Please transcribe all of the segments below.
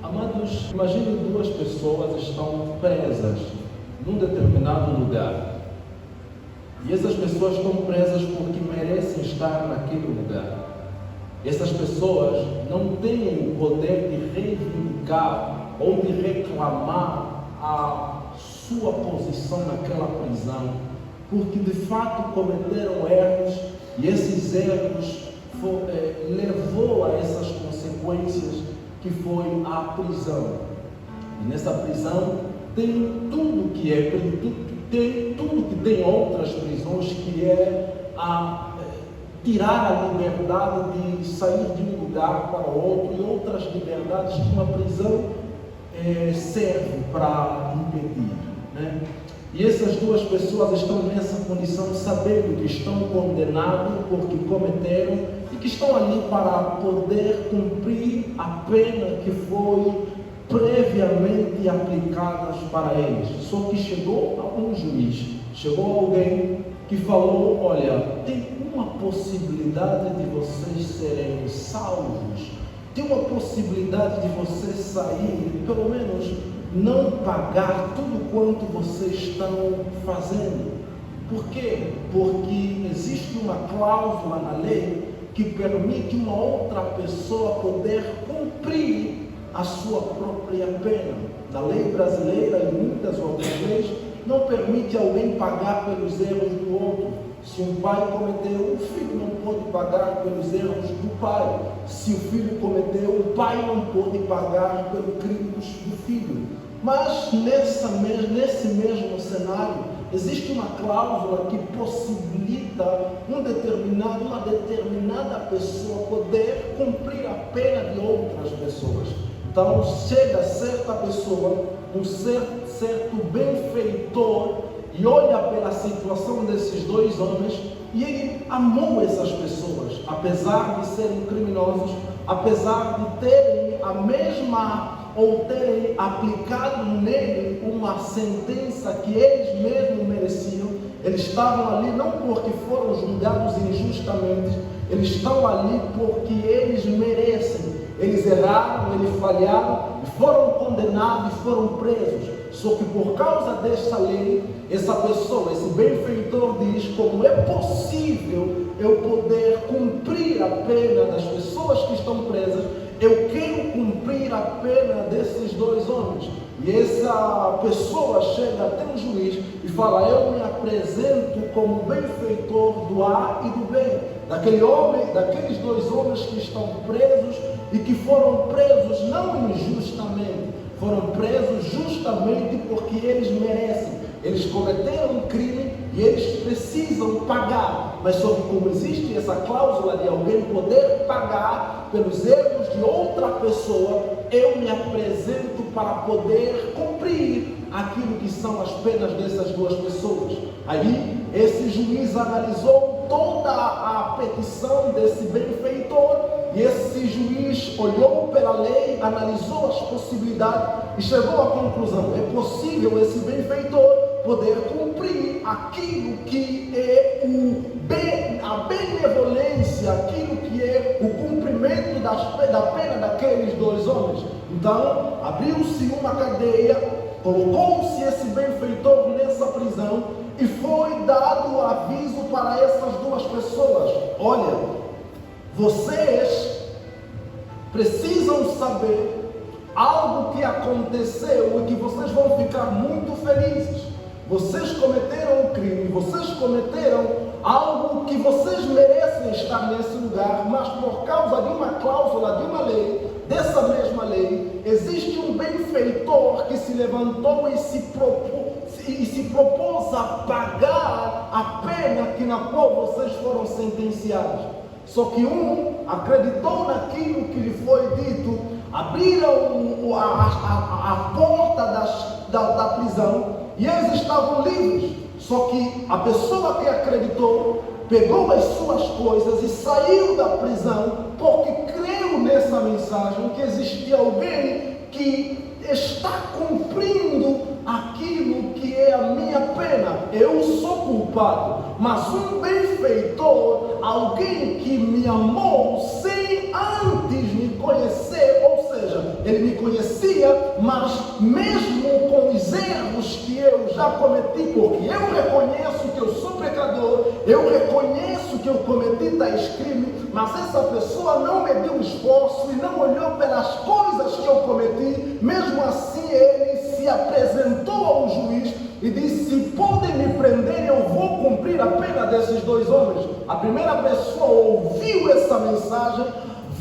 Amados, imagine duas pessoas estão presas num determinado lugar. E essas pessoas estão presas porque merecem estar naquele lugar. Essas pessoas não têm o poder de reivindicar ou de reclamar a sua posição naquela prisão, porque de fato cometeram erros e esses erros levou a essas consequências que foi a prisão. E nessa prisão tem tudo que tem outras prisões, que é tirar a liberdade de sair de um lugar para outro, e outras liberdades que uma prisão serve para impedir, né? E essas duas pessoas estão nessa condição, sabendo que estão condenados porque cometeram e que estão ali para poder cumprir a pena que foi previamente aplicada para eles. Só que chegou a um juiz, chegou alguém que falou: olha, tem uma possibilidade de vocês serem salvos, tem uma possibilidade de vocês saírem, pelo menos não pagar tudo quanto vocês estão fazendo. Por quê? Porque existe uma cláusula na lei que permite uma outra pessoa poder cumprir a sua própria pena. Na lei brasileira e muitas outras leis, não permite alguém pagar pelos erros do outro. Se um pai cometeu, o filho não pode pagar pelos erros do pai. Se o filho cometeu, o pai não pode pagar pelos crimes do filho. Mas nesse mesmo cenário, existe uma cláusula que possibilita uma determinada pessoa poder cumprir a pena de outras pessoas. Então, chega certa pessoa, um certo benfeitor, e olha pela situação desses dois homens, e ele amou essas pessoas, apesar de serem criminosos, apesar de terem a mesma, ou terem aplicado nele uma sentença que eles mesmos mereciam. Eles estavam ali não porque foram julgados injustamente, eles estão ali porque eles merecem. Eles erraram, eles falharam, foram condenados e foram presos. Só que por causa dessa lei, essa pessoa, esse benfeitor diz: como é possível eu poder cumprir a pena das pessoas que estão presas? Eu quero cumprir a pena desses dois homens. E essa pessoa chega até o juiz e fala: eu me apresento como benfeitor do A e do B, daqueles dois homens que estão presos e que foram presos não injustamente, foram presos justamente porque eles merecem. Eles cometeram um crime e eles precisam pagar, mas só que como existe essa cláusula de alguém poder pagar pelos erros de outra pessoa, eu me apresento para poder cumprir aquilo que são as penas dessas duas pessoas. Aí esse juiz analisou toda a petição desse benfeitor, e esse juiz olhou pela lei, analisou as possibilidades e chegou à conclusão: é possível esse benfeitor poder cumprir aquilo que é a benevolência, aquilo que é o cumprimento da pena daqueles dois homens. Então, abriu-se uma cadeia, colocou-se esse benfeitor nessa prisão e foi dado aviso para essas duas pessoas: olha, vocês precisam saber algo que aconteceu e que vocês vão ficar muito felizes. Vocês cometeram um crime, vocês cometeram algo que vocês merecem estar nesse lugar, mas por causa de uma cláusula, de uma lei, dessa mesma lei, existe um benfeitor que se levantou e se propôs a pagar a pena na qual vocês foram sentenciados. Só que um acreditou naquilo que lhe foi dito, abriram a porta da prisão e eles estavam livres. Só que a pessoa que acreditou pegou as suas coisas e saiu da prisão porque creu nessa mensagem que existia alguém que está cumprindo aquilo que é a minha pena. Eu sou culpado, mas um benfeitor, alguém que me amou sem antes me conhecer, ou seja, ele Ele me conhecia, mas mesmo com os erros que eu já cometi, porque eu reconheço que eu sou pecador, eu reconheço que eu cometi tais crimes, mas essa pessoa não mediu esforço e não olhou pelas coisas que eu cometi. Mesmo assim, ele se apresentou ao juiz e disse: podem me prender, eu vou cumprir a pena desses dois homens. A primeira pessoa ouviu essa mensagem,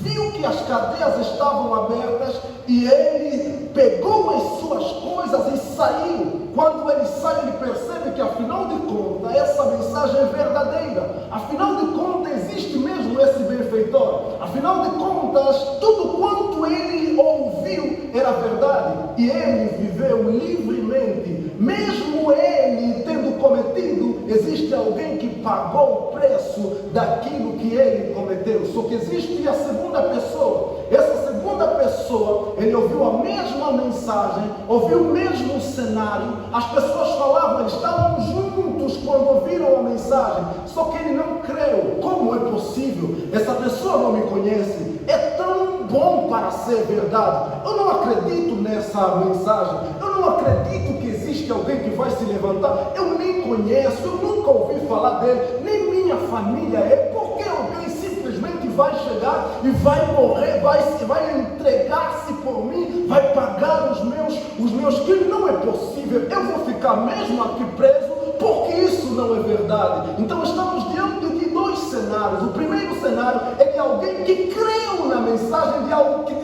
viu que as cadeias estavam abertas e ele pegou as suas coisas e saiu. Quando ele sai, ele percebe que afinal de contas essa mensagem é verdadeira. Afinal de contas existe mesmo esse benfeitor. Afinal de contas tudo quanto ele ouviu era verdade e ele viveu livremente. Mesmo ele tendo cometido, existe alguém que pagou o preço daquilo que ele cometeu. Só que existe a segunda pessoa. Essa segunda pessoa, ele ouviu a mesma mensagem, ouviu o mesmo cenário. As pessoas falavam, eles estavam juntos quando ouviram a mensagem, só que ele não creu. Como é possível? Essa pessoa não me conhece. É tão bom para ser verdade. Eu não acredito nessa mensagem. Eu não acredito que existe alguém que vai se levantar. Eu nem conheço, eu nunca ouvi falar dele, nem minha família é. Porque alguém simplesmente vai chegar e vai morrer, vai entregar-se por mim, vai pagar os meus crimes? Não é possível. Eu vou ficar mesmo aqui preso, porque isso não é verdade. Então estamos diante de dois cenários. O primeiro cenário é de alguém que creu na mensagem de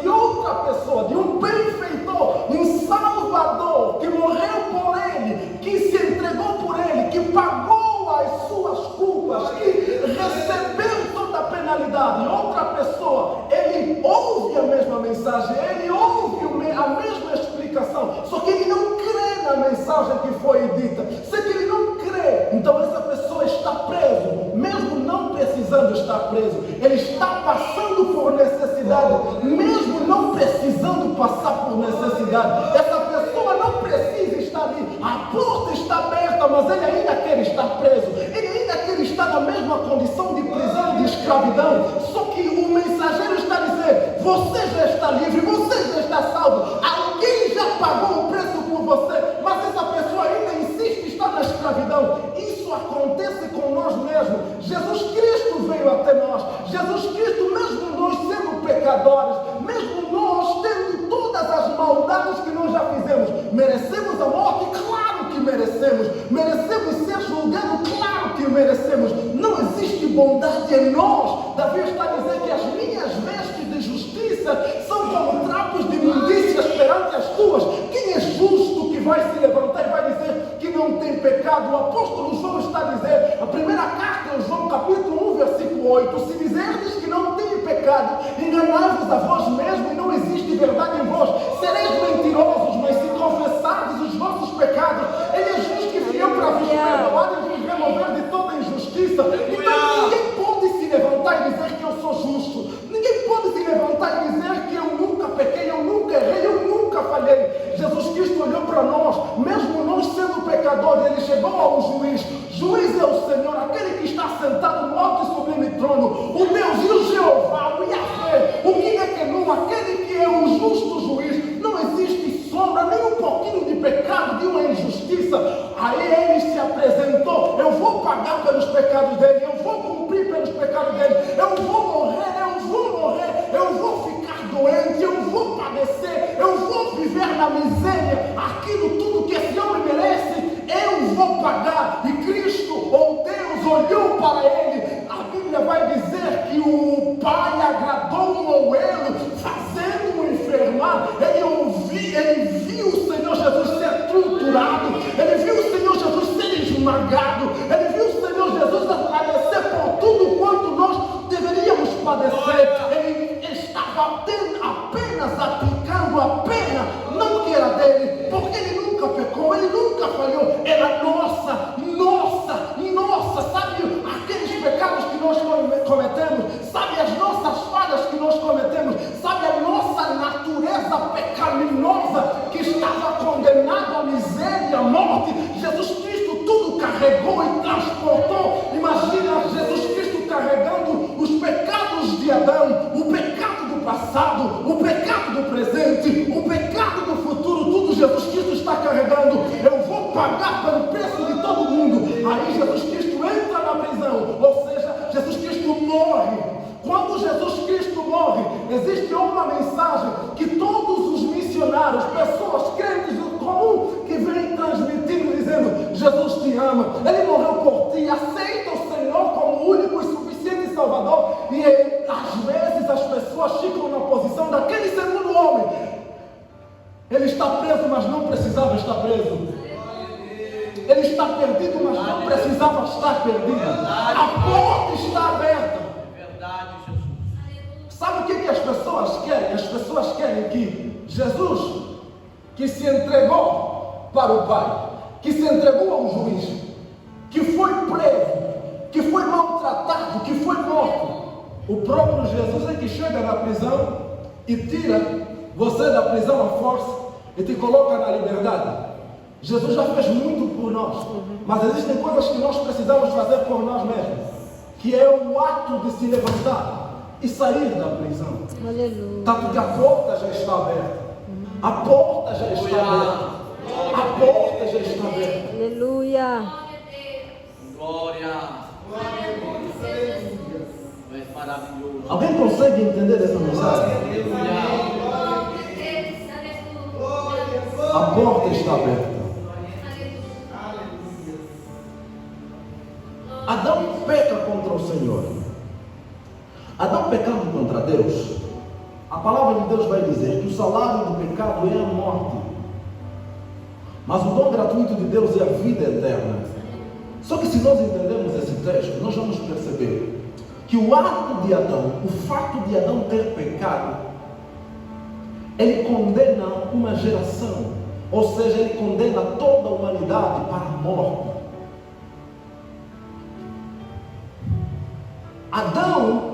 outra pessoa, de um benfeitor, um salvador, que morreu por ele, que se entregou por ele, que pagou as suas culpas, que recebeu toda a penalidade. Outra pessoa, ele ouve a mesma mensagem, ele ouve a mesma explicação, só que ele não crê na mensagem que foi dita. Se ele não crê, então essa pessoa está preso, mesmo não precisando estar preso. Ele está passando por necessidade, mesmo não precisando passar por necessidade. Essa pessoa não precisa estar ali, a porta está aberta, mas ele ainda quer estar preso, ele ainda quer estar na mesma condição de prisão, de escravidão. Só que o mensageiro está a dizer: você já está livre, você já está salvo, alguém já pagou o preço por você, mas essa pessoa ainda insiste em estar na escravidão. Isso acontece com nós mesmos. Jesus Cristo veio até nós. Jesus Cristo, mesmo nós sendo pecadores, mesmo nós tendo todas as maldades que nós já fizemos, merecemos a morte? Claro que merecemos. Merecemos ser julgados? Claro que merecemos. Não existe bondade em nós. Davi está a dizer que as minhas vestes de justiça são como trapos de imundícias perante as tuas. Quem é justo que vai se levantar e vai dizer que não tem pecado? O apóstolo João está a dizer, a primeira carta de João, capítulo 1, versículo 8: se dizerdes que não tem pecado, enganai-vos a vós mesmos e não existe verdade em vós. Sereis mentirosos, mas se confessardes os vossos pecados, ele é justo e fiel para vos perdoar e vos remover de toda injustiça. Então ninguém pode se levantar e dizer que eu sou justo. Ninguém pode se levantar e dizer que eu nunca pequei, eu nunca errei, eu nunca falhei. Jesus Cristo olhou para nós, mesmo nós sendo pecadores, ele chegou ao juiz. Juiz é o Senhor, aquele que está sentado no alto e sublime trono, o Deus e o Jeová, o Yahvé, o Kinekenum, aquele que é o justo juiz. Não existe sombra, nem um pouquinho de pecado, de uma injustiça. Aí ele se apresentou: eu vou pagar pelos pecados dele, eu vou cumprir pelos pecados dele, eu vou morrer, eu vou ficar doente, eu vou padecer, eu vou viver na miséria, aquilo tudo que esse homem merece, eu vou pagar. E Cristo, ou Deus, olhou para ele. A Bíblia vai dizer que o Pai agradou um moelo, fazendo-o enfermar. Ele viu o Senhor Jesus ser torturado, ele viu o Senhor Jesus ser esmagado, ele viu o Senhor Jesus padecer por tudo quanto nós deveríamos padecer. Ele estava apenas aplicando a pena, não que era dele, porque ele nunca pecou, ele nunca falhou, era nossa, sabe aqueles pecados que nós cometemos, sabe as nossas falhas que nós cometemos, sabe a nossa natureza pecaminosa que estava condenada à miséria, à morte. Jesus Cristo tudo carregou e transportou. Imagina Jesus Cristo carregando os pecados de Adão, o pecado do passado, passado, o pecado do presente, o pecado do futuro, tudo Jesus Cristo está carregando. Eu vou pagar pelo preço de todo mundo. Aí Jesus Cristo entra na prisão, ou seja, Jesus Cristo morre. Quando Jesus Cristo morre, existe uma mensagem que todos os missionários, pessoas crentes do comum, que vêm transmitindo, dizendo: Jesus te ama, Ele morreu por ti, aceita o Senhor como único e suficiente Salvador. E às vezes as pessoas ficam na posição daquele segundo homem. Ele está preso, mas não precisava estar preso. Ele está perdido, mas não precisava estar perdido. A porta está aberta. Sabe o que as pessoas querem? As pessoas querem que Jesus, que se entregou para o Pai, que se entregou ao juiz, que foi preso, que foi maltratado, que foi morto, o próprio Jesus é que chega na prisão e tira você da prisão à força e te coloca na liberdade. Jesus já fez muito por nós, mas existem coisas que nós precisamos fazer por nós mesmos, que é o ato de se levantar e sair da prisão. Aleluia. Tá, porque a porta já está aberta. A porta já está aberta. A porta já está aberta. Aleluia. Glória. É maravilhoso. Alguém consegue entender essa mensagem? A porta está aberta. Adão peca contra o Senhor. Adão pecando contra Deus. A palavra de Deus vai dizer que o salário do pecado é a morte, mas o dom gratuito de Deus é a vida eterna. Só que se nós entendemos esse texto, nós vamos perceber que o ato de Adão, o fato de Adão ter pecado, ele condena uma geração, ou seja, ele condena toda a humanidade para a morte. Adão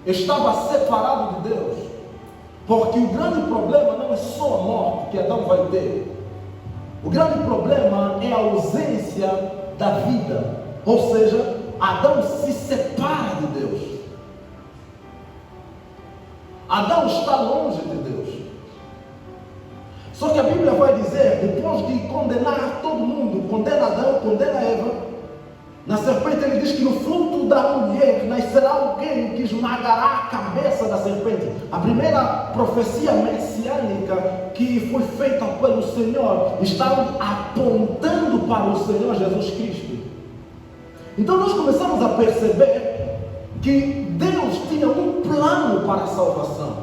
estava separado de Deus, porque o grande problema não é só a morte que Adão vai ter. O grande problema é a ausência da vida, ou seja, Adão se separa de Deus. Adão está longe de Deus. Só que a Bíblia vai dizer, depois de condenar todo mundo, condena Adão, condena Eva, na serpente ele diz que no fruto da mulher nascerá alguém que esmagará a cabeça da serpente. A primeira profecia messiânica que foi feita pelo Senhor estava apontando para o Senhor Jesus Cristo. Então nós começamos a perceber que Deus tinha um plano para a salvação.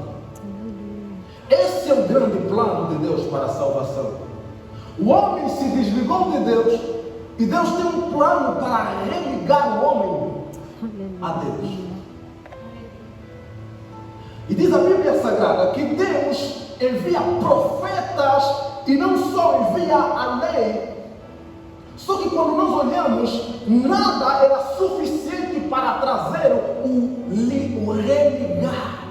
Esse é o grande plano de Deus para a salvação. O homem se desligou de Deus e Deus tem um plano para religar o homem a Deus. E diz a Bíblia Sagrada que Deus envia profetas e não só envia a lei. Só que quando nós olhamos, nada era suficiente para trazer o religar,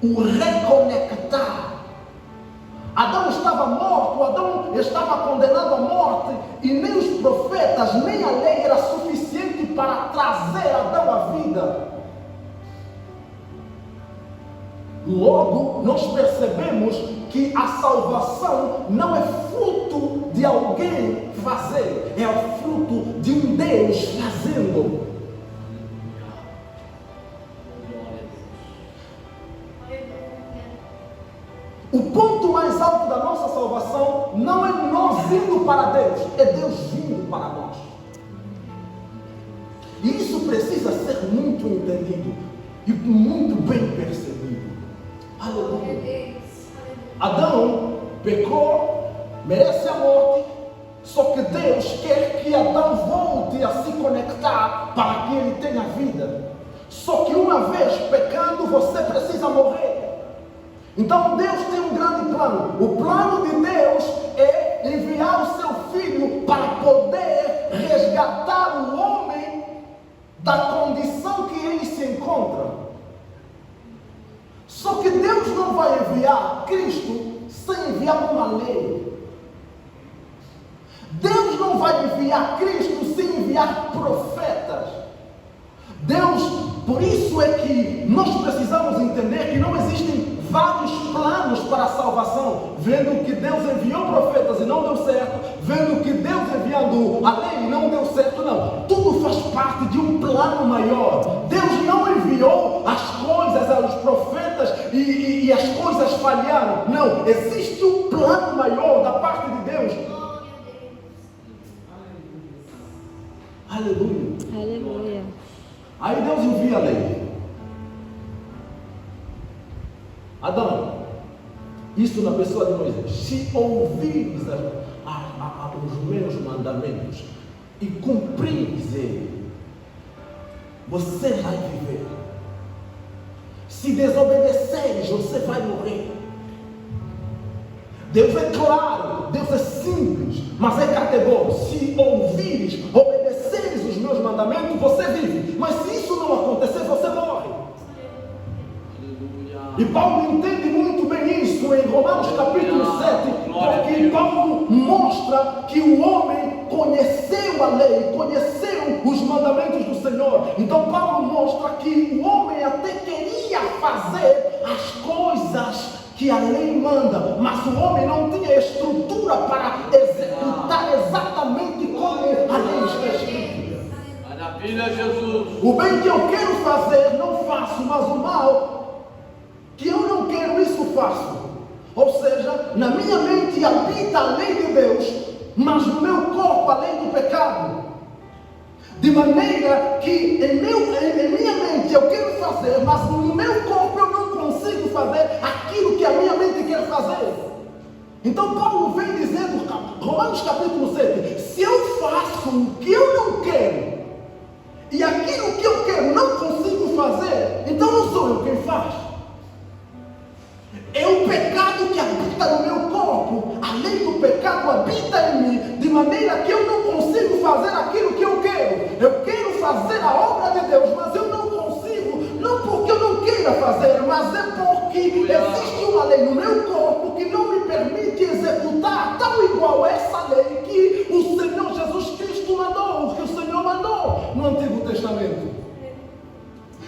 o reconectar. Adão estava morto, Adão estava condenado à morte, e nem os profetas, nem a lei era suficiente para trazer Adão à vida. Logo, nós percebemos que a salvação não é fruto de alguém fazer, é o fruto de um Deus fazendo. O ponto mais alto da nossa salvação não é nós indo para Deus, é Deus vindo para nós. E isso precisa ser muito entendido e muito bem percebido. Aleluia. Adão pecou, merece a morte, só que Deus quer que Adão volte a se conectar para que ele tenha vida. Só que uma vez pecando, você precisa morrer. Então Deus tem um grande plano. O plano de Deus é enviar o seu Filho para poder resgatar o homem da condição que ele se encontra. Só que Deus não vai enviar Cristo sem enviar uma lei. Deus não vai enviar Cristo sem enviar profetas. Deus Por isso é que nós precisamos entender que não existem vários planos para a salvação. Vendo que Deus enviou profetas e não deu certo, vendo que Deus enviando a lei e não deu certo, não. Tudo faz parte de um plano maior. Deus não enviou as coisas aos profetas e as coisas falharam. Não, existe um plano maior da parte de Deus. Aleluia. Aleluia. Aí Deus envia a lei. Adão, isso na pessoa de Moisés: se ouvires os meus mandamentos e cumprires ele, você vai viver. Se desobedeceres, você vai morrer. Deus é claro, Deus é simples, mas é categórico. Se ouvires, obedeceres os meus mandamentos, você vive. Mas se isso não acontecer, você morre. E Paulo entende muito bem isso em Romanos capítulo 7, porque Paulo mostra que o homem conheceu a lei, conheceu os mandamentos do Senhor. Então Paulo mostra que o homem até queria fazer as coisas que a lei manda, mas o homem não tinha estrutura para executar exatamente como a lei está escrita. Maravilha, Jesus. O bem que eu quero fazer não faço, mas o mal que eu não quero, isso faço. Ou seja, na minha mente habita a lei de Deus, mas no meu corpo a lei do pecado. De maneira que em minha mente eu quero fazer, mas no meu corpo eu não consigo fazer aquilo que a minha mente quer fazer. Então Paulo vem dizendo, Romanos capítulo 7, se eu faço o que eu não quero, e aquilo que eu quero não consigo fazer, então não sou eu quem faz. É o pecado que habita no meu corpo. A lei do pecado habita em mim, de maneira que eu não consigo fazer aquilo que eu quero. Eu quero fazer a obra de Deus, mas eu não consigo, não porque eu não queira fazer, mas é porque existe uma lei no meu corpo que não me permite executar tal igual essa lei que o Senhor Jesus Cristo mandou, que o Senhor mandou no Antigo Testamento.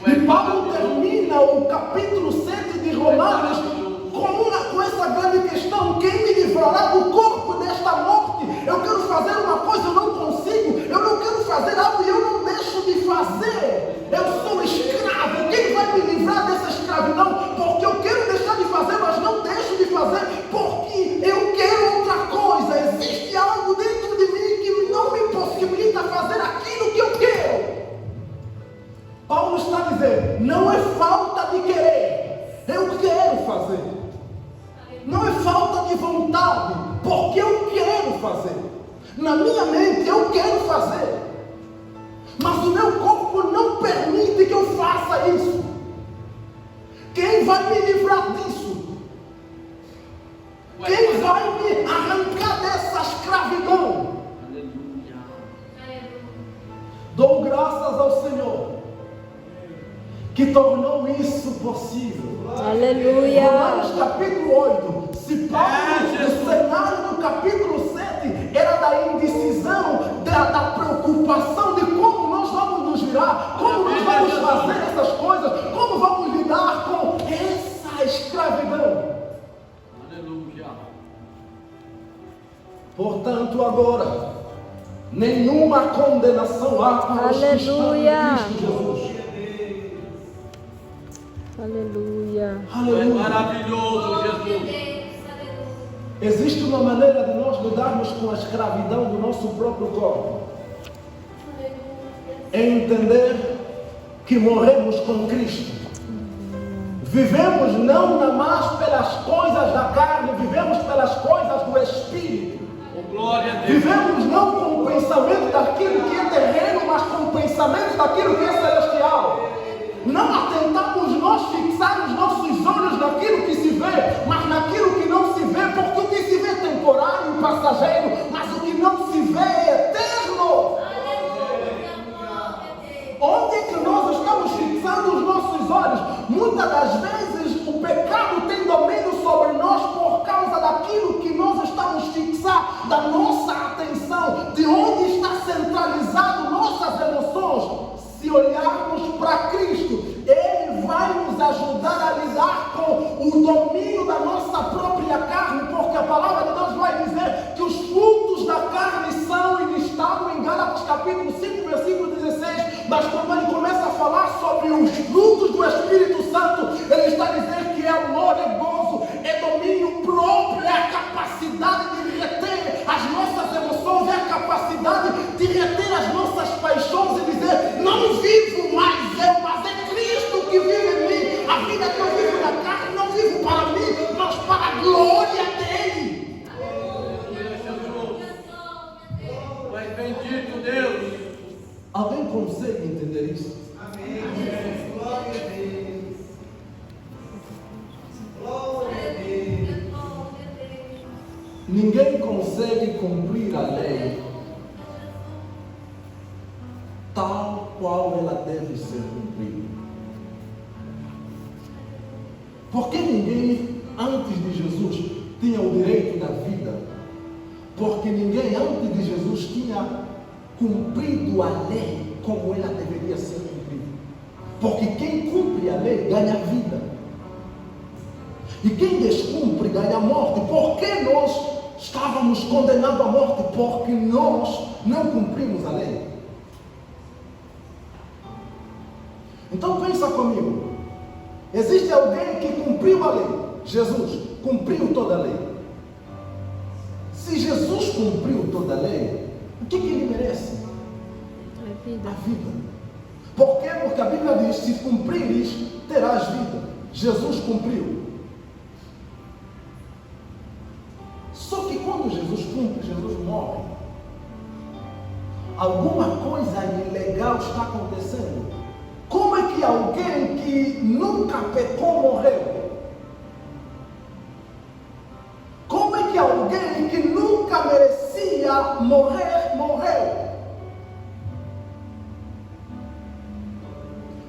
E Paulo termina o capítulo 7 de Romanos com essa grande questão: quem me livrará do corpo desta morte? Eu quero fazer uma coisa, eu não consigo. Eu não quero fazer algo e eu não deixo de fazer. Eu sou escravo. Quem vai me livrar dessa escravidão? Porque eu quero deixar de fazer, mas não deixo de fazer porque eu quero outra coisa. Existe algo dentro de mim que não me possibilita fazer aquilo que eu quero. Paulo está dizendo: não é falta de querer, eu quero fazer. Não é falta de vontade, porque eu quero fazer. Na minha mente eu quero fazer, mas o meu corpo não permite que eu faça isso. Quem vai me livrar disso? Quem vai me arrancar dessa escravidão? Dou graças ao Senhor que tornou isso possível. Aleluia. Romanos capítulo 8, se Paulo, o cenário do capítulo 7 era da indecisão, da preocupação de como nós vamos nos virar, como nós vamos fazer essas coisas, como vamos lidar com essa escravidão. Aleluia. Portanto, agora, nenhuma condenação há para os que estão em Cristo Jesus. Aleluia. Aleluia. Maravilhoso, Jesus. Existe uma maneira de nós lidarmos com a escravidão do nosso próprio corpo. É entender que morremos com Cristo. Vivemos não mais pelas coisas da carne, vivemos pelas coisas do Espírito. Oh, glória a Deus. Vivemos não com o pensamento daquilo que é terreno, mas com o pensamento daquilo que é celestial. Não atentamos nós fixar os nossos olhos naquilo que se vê, mas naquilo que não se vê, porque o que se vê é temporário e passageiro, mas o que não se vê é eterno. Onde é que nós estamos fixando os nossos olhos? Muitas das vezes o pecado tem domínio sobre nós por causa daquilo que nós estamos fixando, da nossa atenção, de onde está centralizado nossas emoções. Se olhar ninguém consegue cumprir a lei tal qual ela deve ser cumprida. Porque ninguém antes de Jesus tinha o direito da vida? Porque ninguém antes de Jesus tinha cumprido a lei como ela deveria ser cumprida. Porque quem cumpre a lei ganha vida. E quem descumpre ganha a morte. Por que nós estávamos condenados à morte? Porque nós não cumprimos a lei. Então pensa comigo. Existe alguém que cumpriu a lei. Jesus cumpriu toda a lei. Se Jesus cumpriu toda a lei, o que ele merece? A vida. A vida. Por quê? Porque a Bíblia diz: se cumprires, terás vida. Jesus cumpriu. Só que quando Jesus cumpre, Jesus morre. Alguma coisa ilegal está acontecendo. Como é que alguém que nunca pecou morreu? Como é que alguém que nunca merecia morrer, morreu?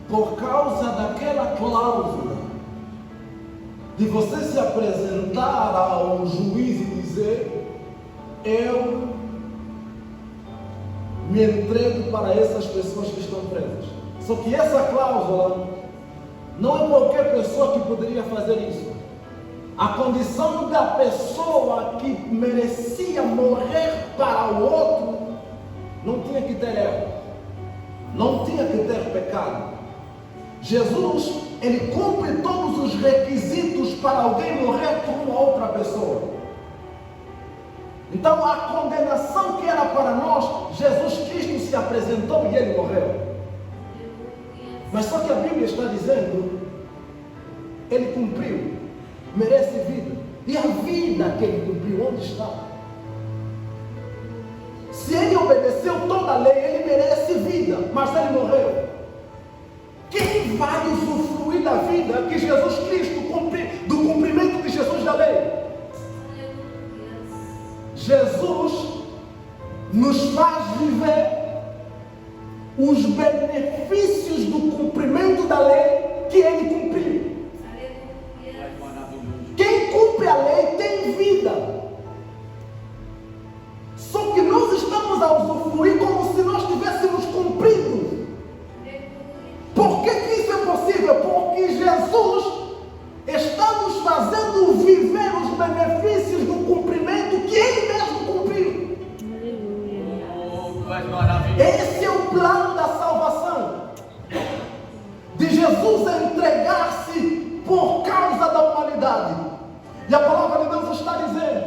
Por causa daquela cláusula de você se apresentar ao juiz e dizer: eu me entrego para essas pessoas que estão presas. Só que essa cláusula não é qualquer pessoa que poderia fazer isso. A condição da pessoa que merecia morrer para o outro não tinha que ter erro, não tinha que ter pecado. Jesus, ele cumpre todos os requisitos para alguém morrer por uma outra pessoa. Então a condenação que era para nós, Jesus Cristo se apresentou e ele morreu. Mas só que a Bíblia está dizendo, ele cumpriu, merece vida. E a vida que ele cumpriu, onde está? Se ele obedeceu toda a lei, ele merece vida, mas ele morreu. Quem vai usufruir da vida que Jesus Cristo do cumprimento de Jesus da lei? Jesus nos faz viver os benefícios do cumprimento da lei que ele cumpriu. Quem cumpre a lei tem vida. Só que nós estamos a usufruir como se nós tivéssemos cumprido. Por que isso é possível? Porque Jesus está nos fazendo viver os benefícios do cumprimento que ele mesmo cumpriu. Esse é o plano da salvação, de Jesus entregar-se por causa da humanidade. E a palavra de Deus está dizendo,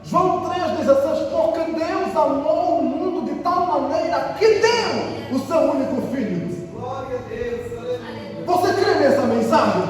João 3,16, porque Deus amou o mundo de tal maneira que deu o seu único filho. Glória a Deus, aleluia. Você crê nessa mensagem?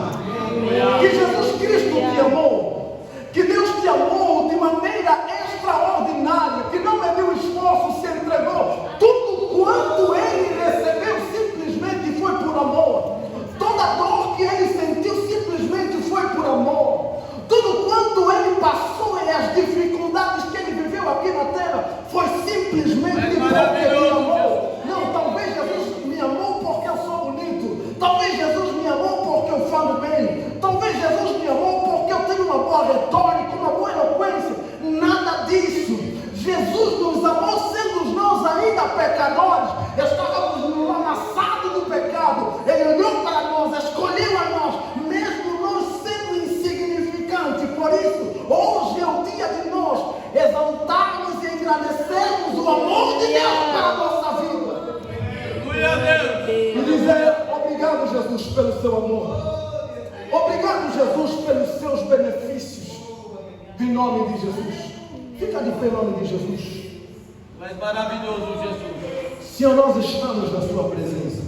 Que Jesus Cristo te amou, que Deus te amou de maneira extraordinária, que não mediu esforço, se entregou. Tudo quanto ele recebeu simplesmente foi por amor. Toda dor que ele sentiu simplesmente foi por amor. Tudo quanto ele passou e as dificuldades que ele viveu aqui na terra foi simplesmente porque ele amou. Não, talvez Jesus me amou porque eu sou bonito. Talvez Jesus me amou porque eu falo bem. Talvez Jesus me amou porque eu tenho uma boa retórica, uma boa eloquência. Nada disso. Jesus nos amou sendo nós ainda pecadores. Estávamos no lamaçado do pecado. Ele olhou para nós, escolheu a nós, mesmo nós sendo insignificantes. Por isso, hoje é o dia de nós exaltarmos e agradecermos o amor de Deus para a nossa vida. E dizer: obrigado, Jesus, pelo seu amor. Obrigado, Jesus, pelos seus benefícios. Em nome de Jesus. Fica de pé em nome de Jesus. Mas maravilhoso, Jesus. Senhor, nós estamos na sua presença.